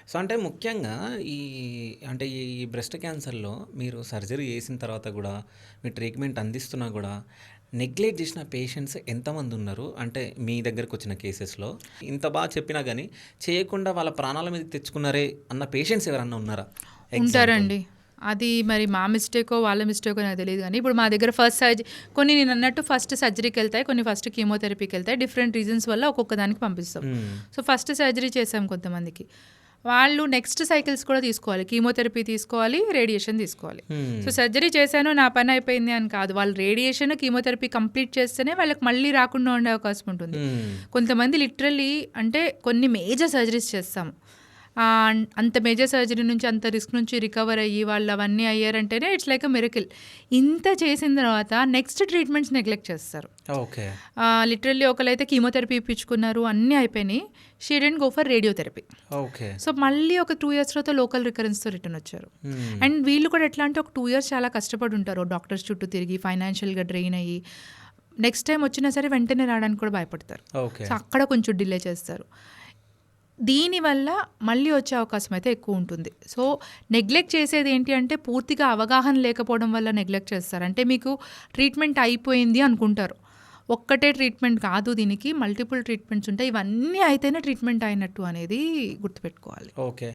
So, అంటే ముఖ్యంగా ఈ అంటే ఈ బ్రెస్ట్ క్యాన్సర్‌లో మీరు సర్జరీ చేసిన తర్వాత గూడా, మీరు ట్రీట్మెంట్ అందిస్తున్నా గూడా, నెగ్లెక్ట్ చేసిన పేషెంట్స్ ఎంతమందున్నారు? అంటే మీ దగ్గరకొచ్చిన కేసెస్‌లో. ఇంత చెప్పినా గాని, చేయకుండా వాళ్ళ ప్రాణాల మీదకి తెచ్చుకున్నారే అన్న పేషెంట్స్ ఎవరన్నా ఉన్నారా? ఎగ్జాంపుల్. ఉంటారండి. అది మరి మా మిస్టేకో, వాళ్ళ మిస్టేకో నాకు తెలీదు గానీ, ఇప్పుడు మా దగ్గర కొన్ని నేనన్నట్టు ఫస్ట్ సర్జరీకెళ్తాయి, కొన్ని ఫస్ట్ కీమోథెరపీకెళ్తాయి. డిఫరెంట్ రీజన్స్ వల్ల ఒక్కొక్క దానికి పంపిస్తాం. హ్మ్. సో, ఫస్ట్ సర్జరీ చేసాం కొంతమందికి. వాళ్ళు నెక్స్ట్ సైకిల్స్ కూడా తీసుకోవాలి. కీమోథెరపీ తీసుకోవాలి, రేడియేషన్ తీసుకోవాలి. హ్మ్. సో, సర్జరీ చేశాను, నా పని అయిపోయింది అని కాదు. వాళ్ళు రేడియేషన్, కీమోథెరపీ కంప్లీట్ చేస్తేనే వాళ్ళకి మళ్ళీ రాకుండా ఉండే అవకాశం ఉంటుంది. హ్మ్. కొంతమంది లిటరల్లీ అంటే కొన్ని మేజర్ సర్జరీస్ చేస్తాము. అంత మేజర్ సర్జరీ నుంచి, అంత రిస్క్ నుంచి రికవర్ అయ్యి వాళ్ళు అవన్నీ అయ్యారంటేనే ఇట్స్ లైక్ అ మిరకిల్. ఇంత చేసిన తర్వాత నెక్స్ట్ ట్రీట్మెంట్స్ నెగ్లెక్ట్ చేస్తారు. ఓకే. లిటరల్లీ ఒకళ్ళైతే కీమోథెరపీ ఇప్పించుకున్నారు, అన్నీ అయిపోయినాయి. She didn't go for radiotherapy. Okay. So, మళ్ళీ ఒక 2 ఇయర్స్ తర్వాత లోకల్ రికరెన్స్‌తో రిటర్న్ వచ్చారు. హ్మ్. అండ్ వీళ్ళు కూడా ఎట్లా అంటే ఒక 2 ఇయర్స్ చాలా కష్టపడి ఉంటారు. డాక్టర్స్ చుట్టూ తిరిగి, ఫైనాన్షియల్‌గా డ్రెయిన్ అయ్యి, నెక్స్ట్ టైం వచ్చినా సరే వెంటనే రావడానికి కూడా భయపడతారు. ఓకే. సో, అక్కడ కొంచెం డిలే చేస్తారు. దీనివల్ల మళ్ళీ వచ్చే అవకాశం అయితే ఎక్కువ ఉంటుంది. సో, నెగ్లెక్ట్ చేసేది ఏంటి అంటే పూర్తిగా అవగాహన లేకపోవడం వల్ల నెగ్లెక్ట్ చేస్తారు. అంటే మీకు ట్రీట్మెంట్ అయిపోయింది అనుకుంటారు. ఒక్కటే ట్రీట్మెంట్ కాదు, దీనికి మల్టిపుల్ ట్రీట్మెంట్స్ ఉంటాయి. ఇవన్నీ అయితేనే ట్రీట్మెంట్ అయినట్టు అనేది గుర్తుపెట్టుకోవాలి. ఓకే.